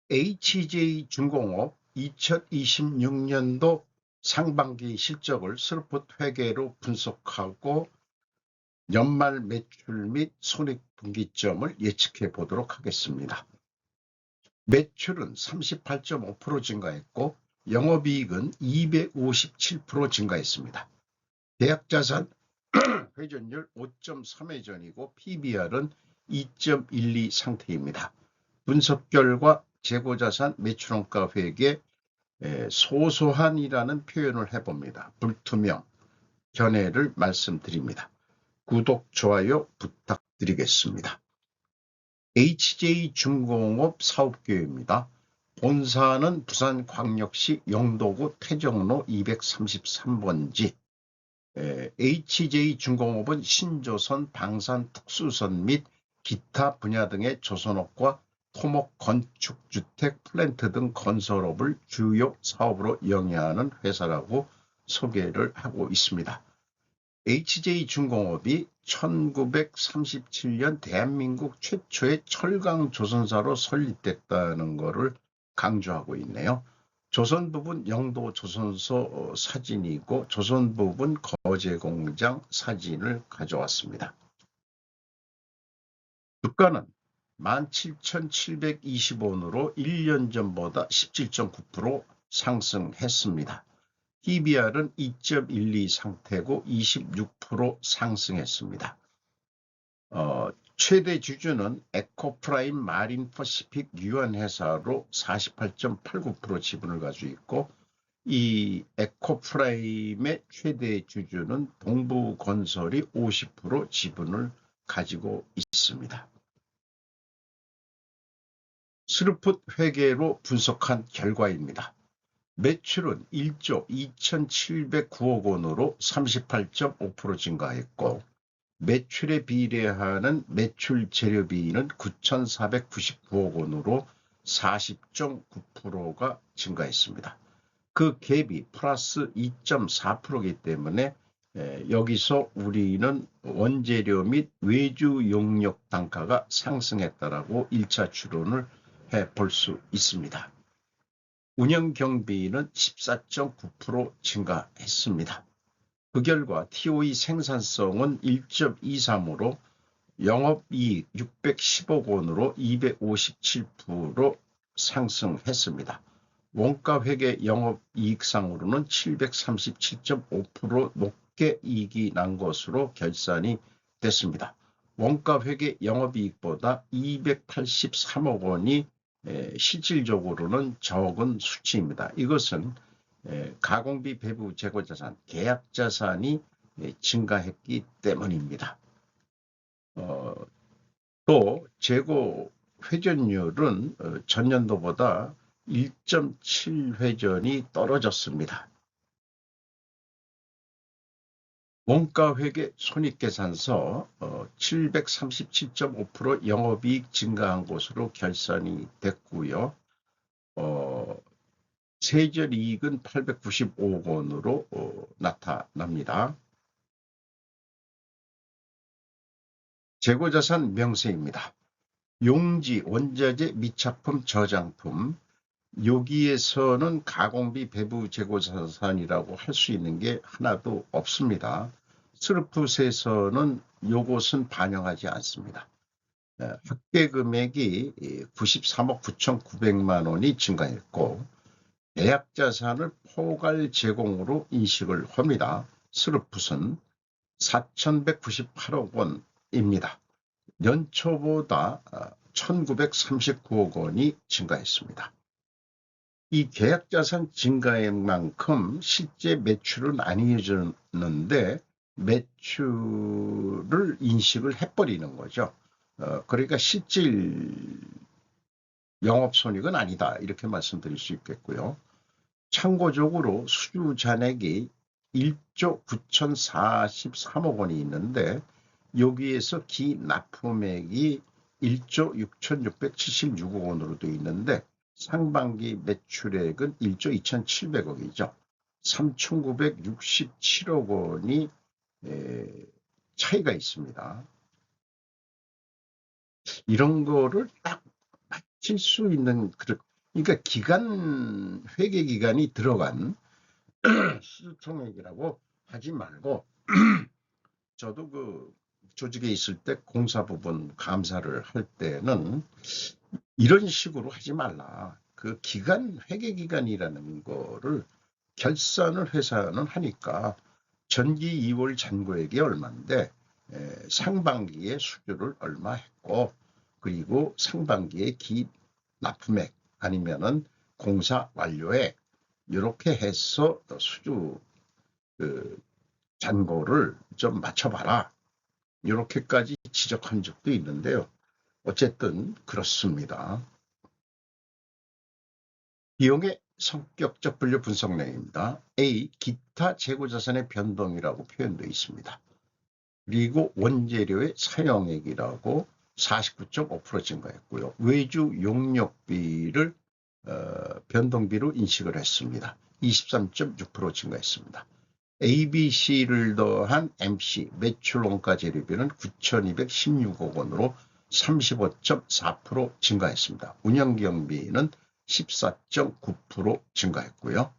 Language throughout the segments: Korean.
HJ중공업 2026년도 상반기 실적을 스루풋 회계로 분석하고 연말 매출 및 손익분기점을 예측해 보도록 하겠습니다. 매출은 38.5% 증가했고 영업이익은 257% 증가했습니다. 계약자산 회전율 5.3회전이고 PBR은 2.12 상태입니다. 분석 결과 재고자산 매출원가 회계 소소한이라는 표현을 해봅니다. 불투명, 견해를 말씀드립니다. 구독, 좋아요 부탁드리겠습니다. HJ중공업 사업계획입니다. 본사는 부산광역시 영도구 태정로 233번지. HJ중공업은 신조선, 방산, 특수선 및 기타 분야 등의 조선업과 토목, 건축, 주택, 플랜트 등 건설업을 주요 사업으로 영위하는 회사라고 소개를 하고 있습니다. HJ중공업이 1937년 대한민국 최초의 철강 조선사로 설립됐다는 것을 강조하고 있네요. 조선 부분 영도 조선소 사진이고 조선 부분 거제공장 사진을 가져왔습니다. 주가는 17,720원으로 1년 전보다 17.9% 상승했습니다. PBR은 2.12 상태고 26% 상승했습니다. 최대 주주는 에코프라임 마린 퍼시픽 유한회사로 48.89% 지분을 가지고 있고 이 에코프라임의 최대 주주는 동부건설이 50% 지분을 가지고 있습니다. 스루풋 회계로 분석한 결과입니다. 매출은 1조 2,709억 원으로 38.5% 증가했고 매출에 비례하는 매출 재료비는 9,499억 원으로 40.9%가 증가했습니다. 그 갭이 플러스 2.4%이기 때문에 여기서 우리는 원재료 및 외주 용역 단가가 상승했다라고 1차 추론을 해볼 수 있습니다. 운영 경비는 14.9% 증가했습니다. 그 결과 TOE 생산성은 1.23으로 영업이익 610억 원으로 257% 상승했습니다. 원가회계 영업이익상으로는 737.5% 높게 이익이 난 것으로 결산이 됐습니다. 원가회계 영업이익보다 283억 원이 실질적으로는 적은 수치입니다. 이것은 가공비 배부 재고자산, 계약자산이 증가했기 때문입니다. 또 재고 회전율은 전년도보다 1.7회전이 떨어졌습니다. 원가회계 손익계산서 737.5% 영업이익 증가한 것으로 결산이 됐고요. 세전이익은 895억 원으로 나타납니다. 재고자산 명세입니다. 용지, 원자재, 미착품, 저장품. 여기에서는 가공비 배부 재고자산이라고 할 수 있는 게 하나도 없습니다. 스루풋에서는 요것은 반영하지 않습니다. 확대 금액이 93억 9,900만 원이 증가했고 계약자산을 포괄 제공으로 인식을 합니다. 스루풋은 4,198억 원입니다. 연초보다 1,939억 원이 증가했습니다. 이 계약자산 증가액만큼 실제 매출은 아니어졌는데 매출을 인식을 해버리는 거죠. 그러니까 실질 영업손익은 아니다 이렇게 말씀드릴 수 있겠고요. 참고적으로 수주잔액이 1조 9,043억 원이 있는데 여기에서 기납품액이 1조 6,676억 원으로 되어 있는데 상반기 매출액은 1조 2,700억이죠. 3,967억 원이 차이가 있습니다. 이런 거를 딱 칠 수 있는 그러니까 회계 기간이 들어간 수주총액이라고 하지 말고 저도 그 조직에 있을 때 공사 부분 감사를 할 때는 이런 식으로 하지 말라. 그 회계 기간이라는 거를 결산을 회사는 하니까 전기 2월 잔고액이 얼마인데 상반기에 수주를 얼마 했고 그리고 상반기에 납품액 아니면은 공사 완료액 이렇게 해서 수주 그 잔고를 좀 맞춰봐라. 이렇게까지 지적한 적도 있는데요. 어쨌든 그렇습니다. 비용의 성격적 분류 분석 내용입니다. A. 기타 재고자산의 변동이라고 표현되어 있습니다. 그리고 원재료의 사용액이라고 49.5% 증가했고요. 외주 용역비를 변동비로 인식을 했습니다. 23.6% 증가했습니다. ABC를 더한 MC 매출원가 재료비는 9,216억 원으로 35.4% 증가했습니다. 운영경비는 14.9% 증가했고요.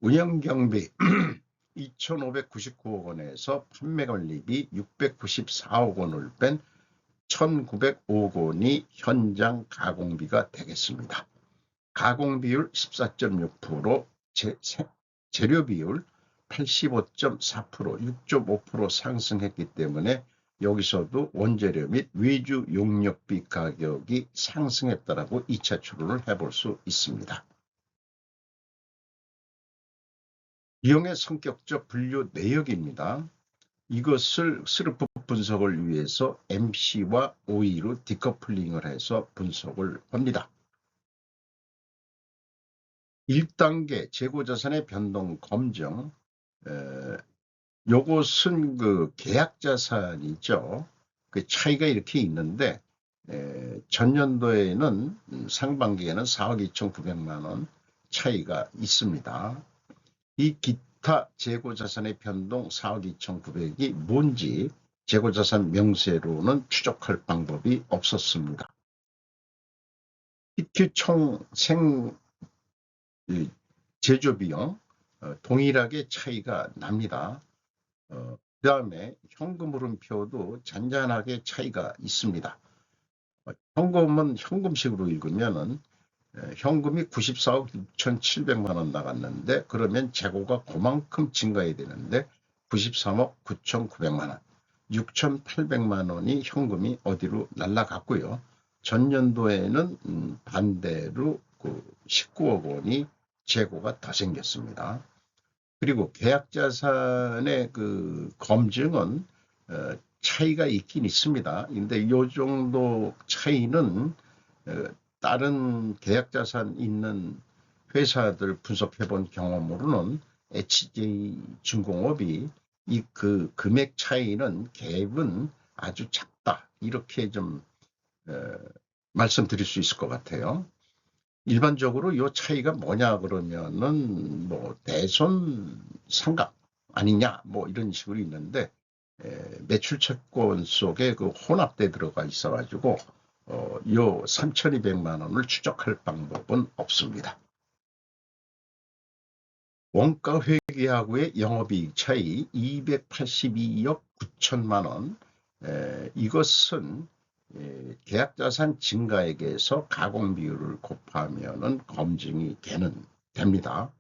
운영경비 2,599억 원에서 판매관리비 694억 원을 뺀 1,905억 원이 현장 가공비가 되겠습니다. 가공비율 14.6%, 재료비율 85.4%, 6.5% 상승했기 때문에 여기서도 원재료 및 외주 용역비 가격이 상승했다라고 2차 추론을 해볼 수 있습니다. 비용의 성격적 분류 내역입니다. 이것을 스르프 분석을 위해서 MC와 OE로 디커플링을 해서 분석을 합니다. 1단계 재고자산의 변동 검증, 요것은 그 계약자산이죠. 그 차이가 이렇게 있는데 전년도에는 상반기에는 4억 2,900만 원 차이가 있습니다. 이 기타 재고자산의 변동 4억 2,900이 뭔지 재고자산 명세로는 추적할 방법이 없었습니다. PQ 총 제조비용 동일하게 차이가 납니다. 그 다음에 현금 흐름표도 잔잔하게 차이가 있습니다. 현금은 현금식으로 읽으면은 현금이 94억 6,700만 원 나갔는데 그러면 재고가 그만큼 증가해야 되는데 93억 9,900만 원, 6,800만 원이 현금이 어디로 날라갔고요. 전년도에는 반대로 19억 원이 재고가 더 생겼습니다. 그리고 계약자산의 그 검증은 차이가 있긴 있습니다. 근데 이 정도 차이는 다른 계약자산 있는 회사들 분석해 본 경험으로는 HJ중공업이 이 그 금액 차이는 갭은 아주 작다. 이렇게 좀 말씀드릴 수 있을 것 같아요. 일반적으로 이 차이가 뭐냐 그러면은 뭐 대손 상각 아니냐 뭐 이런 식으로 있는데 매출 채권 속에 그 혼합돼 들어가 있어가지고 요 3,200만 원을 추적할 방법은 없습니다. 원가 회계하고의 영업이익 차이 282억 9천만 원. 이것은 계약자산 증가액에서 가공비율을 곱하면 검증이 됩니다.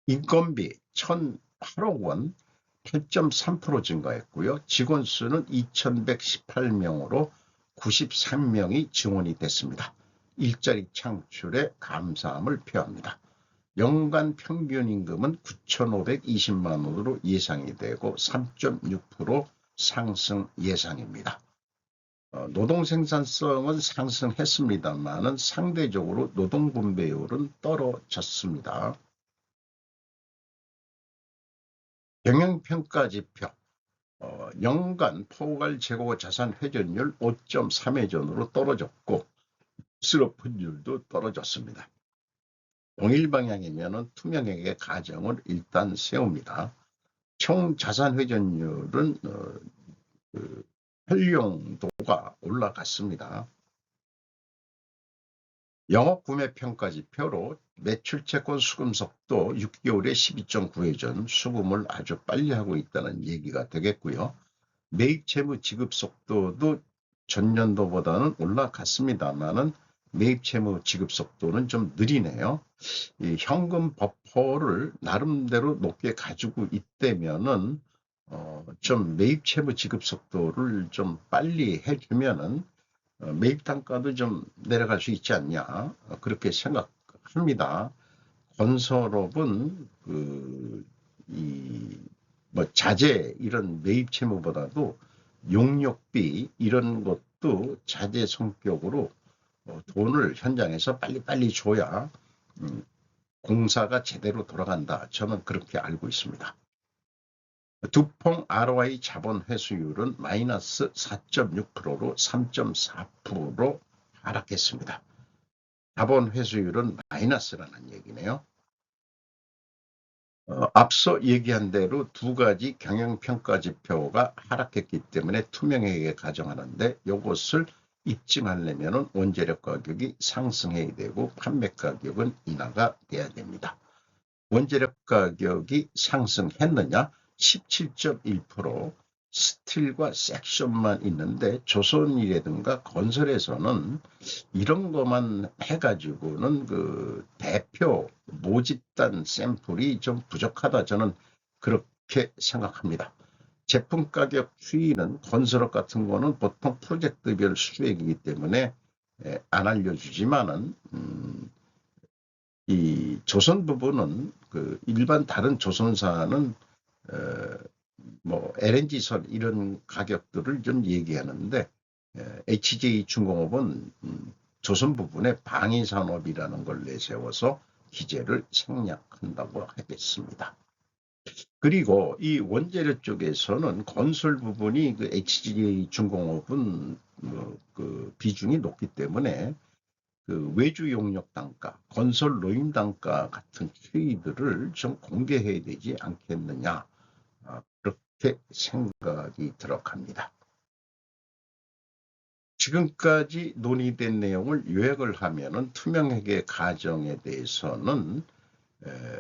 인건비 1,008억 원 8.3% 증가했고요. 직원 수는 2,118명으로 93명이 증원이 됐습니다. 일자리 창출에 감사함을 표합니다. 연간 평균 임금은 9,520만 원으로 예상이 되고 3.6% 상승 예상입니다. 노동 생산성은 상승했습니다만 상대적으로 노동 분배율은 떨어졌습니다. 경영평가 지표 연간 포괄 재고 자산 회전율 5.3회전으로 떨어졌고 실업분율도 떨어졌습니다. 동일 방향이면 투명회계 가정을 일단 세웁니다. 총 자산 회전율은 활용도가 올라갔습니다. 영업구매평가지표로 매출채권 수금 속도 6개월에 12.9회전, 수금을 아주 빨리 하고 있다는 얘기가 되겠고요. 매입 채무 지급 속도도 전년도보다는 올라갔습니다만은 매입 채무 지급 속도는 좀 느리네요. 이 현금 버퍼를 나름대로 높게 가지고 있다면은 좀 매입 채무 지급 속도를 좀 빨리 해주면은 매입 단가도 좀 내려갈 수 있지 않냐, 그렇게 생각합니다. 건설업은 뭐 자재 이런 매입 채무보다도 용역비 이런 것도 자재 성격으로 돈을 현장에서 빨리빨리 줘야 공사가 제대로 돌아간다. 저는 그렇게 알고 있습니다. 두퐁 ROI 자본 회수율은 마이너스 4.6%로 3.4% 하락했습니다. 자본 회수율은 마이너스라는 얘기네요. 앞서 얘기한 대로 두 가지 경영평가 지표가 하락했기 때문에 투명하게 가정하는데, 이것을 입증하려면 원재료 가격이 상승해야 되고 판매 가격은 인하가 돼야 됩니다. 원재료 가격이 상승했느냐? 17.1%. 스틸과 섹션만 있는데 조선이라든가 건설에서는 이런 것만 해가지고는 그 대표 모집단 샘플이 좀 부족하다, 저는 그렇게 생각합니다. 제품 가격 추이는 건설업 같은 거는 보통 프로젝트별 수주액이기 때문에 안 알려주지만은 이 조선 부분은 그 일반 다른 조선사는 뭐 LNG선 이런 가격들을 좀 얘기하는데, HJ중공업은 조선 부분에 방위산업이라는 걸 내세워서 기재를 생략한다고 하겠습니다. 그리고 이 원재료 쪽에서는 건설 부분이 그 HJ중공업은 그 비중이 높기 때문에 그 외주 용역 단가, 건설 노임 단가 같은 추이들을 좀 공개해야 되지 않겠느냐, 그렇게 생각이 들어갑니다. 지금까지 논의된 내용을 요약을 하면은 투명회계 가정에 대해서는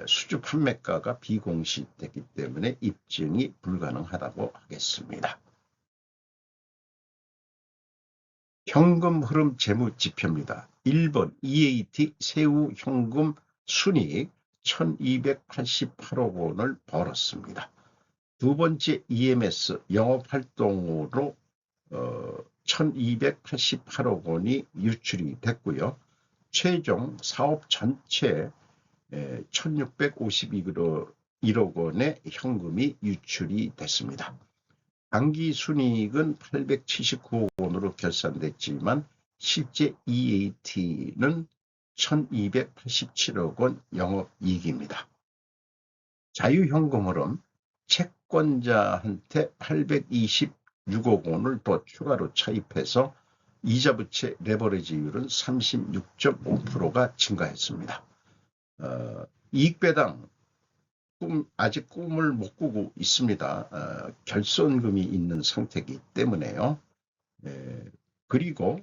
수주 판매가가 비공시되기 때문에 입증이 불가능하다고 하겠습니다. 현금 흐름 재무 지표입니다. 1번 EAT 세후 현금 순이익 1288억 원을 벌었습니다. 두 번째 EMS 영업활동으로 1288억 원이 유출이 됐고요. 최종 사업 전체 1651억 원의 현금이 유출이 됐습니다. 당기순이익은 879억 원으로 결산됐지만 실제 EAT는 1287억 원 영업이익입니다. 자유현금 흐름, 채권자한테 826억 원을 더 추가로 차입해서 이자부채 레버리지율은 36.5%가 증가했습니다. 이익배당 아직 꿈을 못 꾸고 있습니다. 결손금이 있는 상태이기 때문에요. 그리고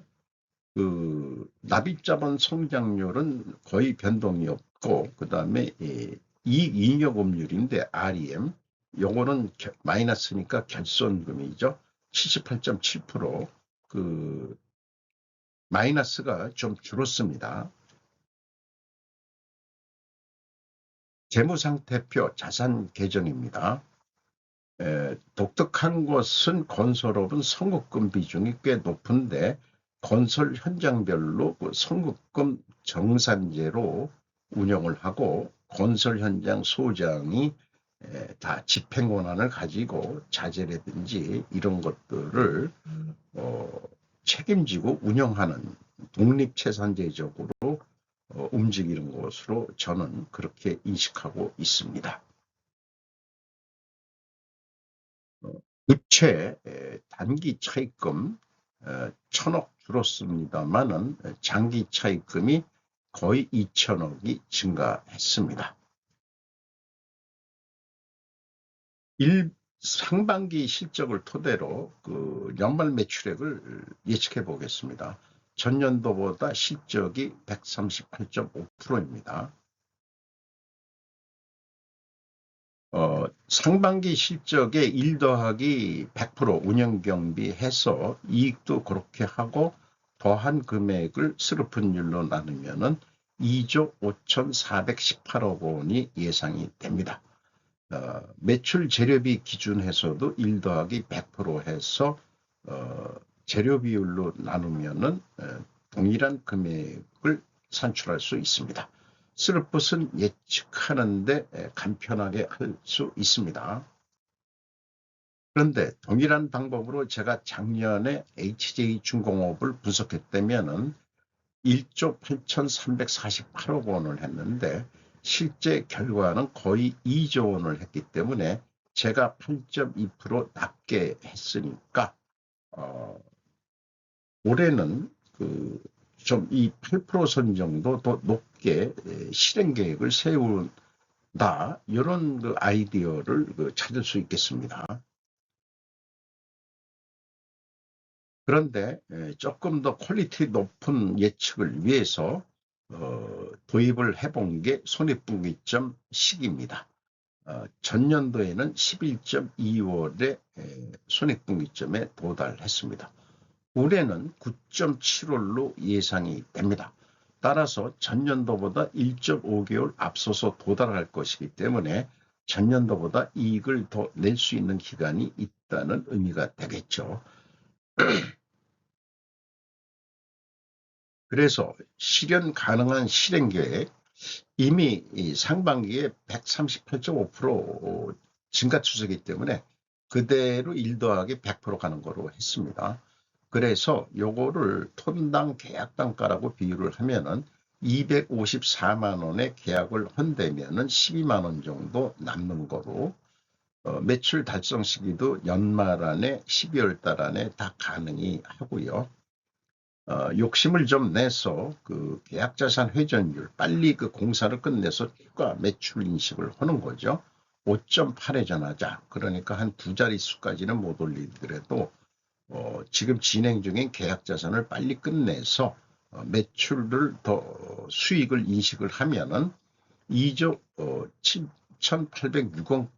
그 납입자본 성장률은 거의 변동이 없고, 그 다음에 이익잉여금률인데 REM, 요거는 마이너스니까 결손금이죠. 78.7%, 그 마이너스가 좀 줄었습니다. 재무상태표 자산 계정입니다. 독특한 것은 건설업은 선급금 비중이 꽤 높은데 건설 현장별로 그 선급금 정산제로 운영을 하고, 건설 현장 소장이 다 집행 권한을 가지고 자재라든지 이런 것들을 책임지고 운영하는 독립채산제적으로 움직이는 것으로 저는 그렇게 인식하고 있습니다. 부채 단기 차입금 1000억 줄었습니다만은 장기 차입금이 거의 2000억이 증가했습니다. 상반기 실적을 토대로 그 연말 매출액을 예측해 보겠습니다. 전년도보다 실적이 138.5%입니다. 상반기 실적의 1 더하기 100% 운영경비 해서 이익도 그렇게 하고 더한 금액을 스르픈율로 나누면은 2조 5,418억 원이 예상이 됩니다. 매출 재료비 기준해서도 1 더하기 100% 해서 재료 비율로 나누면은 동일한 금액을 산출할 수 있습니다. 스르풋은 예측하는데 간편하게 할 수 있습니다. 그런데 동일한 방법으로 제가 작년에 HJ중공업을 분석했다면은 1조 8,348억 원을 했는데 실제 결과는 거의 2조 원을 했기 때문에 제가 8.2% 낮게 했으니까 올해는 좀 이 8%선 정도 더 높게 실행 계획을 세운다, 이런 아이디어를 찾을 수 있겠습니다. 그런데 조금 더 퀄리티 높은 예측을 위해서 도입을 해본 게 손익분기점 시기입니다. 전년도에는 11.2월에 손익분기점에 도달했습니다. 올해는 9.7월로 예상이 됩니다. 따라서 전년도보다 1.5개월 앞서서 도달할 것이기 때문에 전년도보다 이익을 더 낼 수 있는 기간이 있다는 의미가 되겠죠. 그래서 실현 가능한 실행계획, 이미 상반기에 138.5% 증가 추세이기 때문에 그대로 1 더하기 100% 가는 거로 했습니다. 그래서 요거를 톤당 계약 단가라고 비유를 하면은 254만 원의 계약을 헌대면은 12만 원 정도 남는 거로, 매출 달성 시기도 연말 안에 12월 달 안에 다 가능히 하고요. 욕심을 좀 내서 계약자산 회전율, 빨리 공사를 끝내서 추가 매출 인식을 하는 거죠. 5.8 회전하자. 그러니까 한 2자릿수까지는 못 올리더라도 지금 진행 중인 계약자산을 빨리 끝내서 매출을 더 수익을 인식을 하면은 2조 7,806억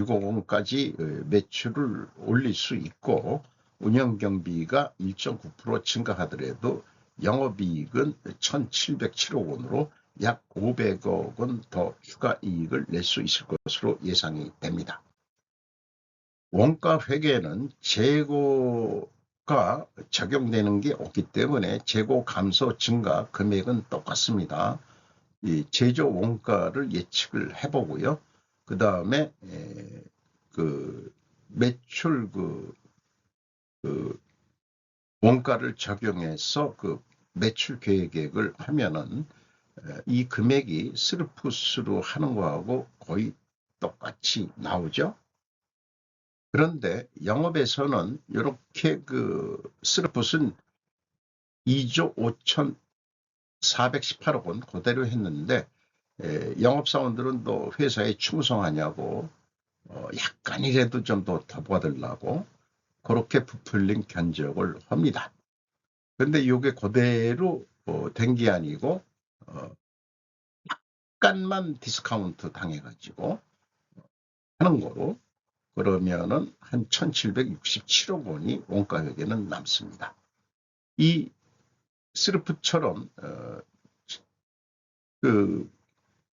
원까지 매출을 올릴 수 있고, 운영경비가 1.9% 증가하더라도 영업이익은 1,707억 원으로 약 500억 원 더 추가 이익을 낼 수 있을 것으로 예상이 됩니다. 원가 회계는 재고가 적용되는 게 없기 때문에 재고 감소 증가 금액은 똑같습니다. 이 제조 원가를 예측을 해보고요. 그 다음에 매출 원가를 적용해서 매출 계획을 하면은 이 금액이 스르풋으로 하는 거하고 거의 똑같이 나오죠. 그런데 영업에서는 이렇게 스르풋은 2조 5,418억 원 그대로 했는데 영업사원들은 또 회사에 충성하냐고 약간이라도 좀 더 받으려고 그렇게 부풀린 견적을 합니다. 그런데 이게 그대로 된 게 아니고 약간만 디스카운트 당해가지고 하는 거로, 그러면은 한 1,767억 원이 원가회계는 남습니다. 이 스르프처럼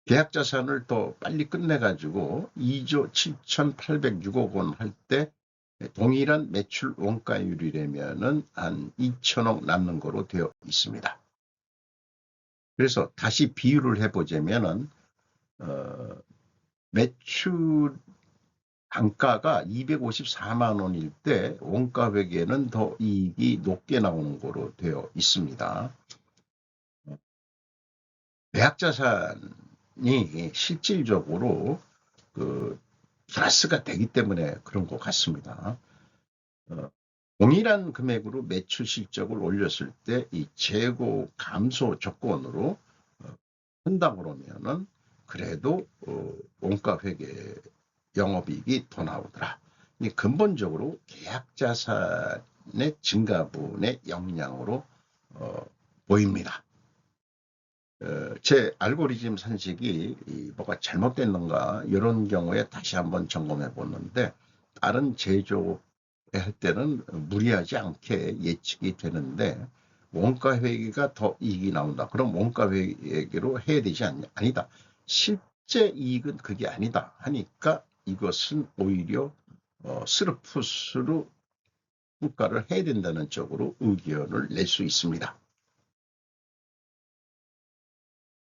계약자산을 더 빨리 끝내가지고 2조 7,806억 원 할 때 동일한 매출 원가율이라면은 한 2천억 남는 거로 되어 있습니다. 그래서 다시 비유를 해보자면은 매출 단가가 254만 원일 때 원가회계는 더 이익이 높게 나오는 거로 되어 있습니다. 계약자산이 실질적으로 플러스가 되기 때문에 그런 것 같습니다. 동일한 금액으로 매출 실적을 올렸을 때 이 재고 감소 조건으로 한다 그러면은 그래도 원가회계 영업이익이 더 나오더라. 근본적으로 계약자산의 증가분의 영향으로 보입니다. 제 알고리즘 산식이 뭐가 잘못됐는가 이런 경우에 다시 한번 점검해 보는데 다른 제조할 때는 무리하지 않게 예측이 되는데 원가 회계가 더 이익이 나온다. 그럼 원가 회계로 해야 되지 아니다. 실제 이익은 그게 아니다 하니까 이것은 오히려 스르푸스로 평가를 해야 된다는 쪽으로 의견을 낼 수 있습니다.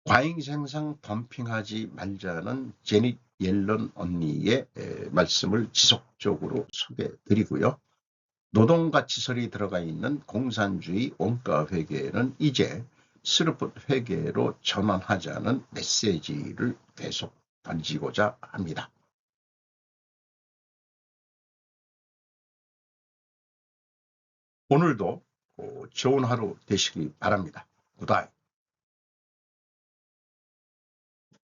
과잉 생산 덤핑하지 말자는 제닛 옐런 언니의 말씀을 지속적으로 소개드리고요. 노동가치설이 들어가 있는 공산주의 원가 회계는 이제 스르풋 회계로 전환하자는 메시지를 계속 던지고자 합니다. 오늘도 좋은 하루 되시기 바랍니다. 굿바이.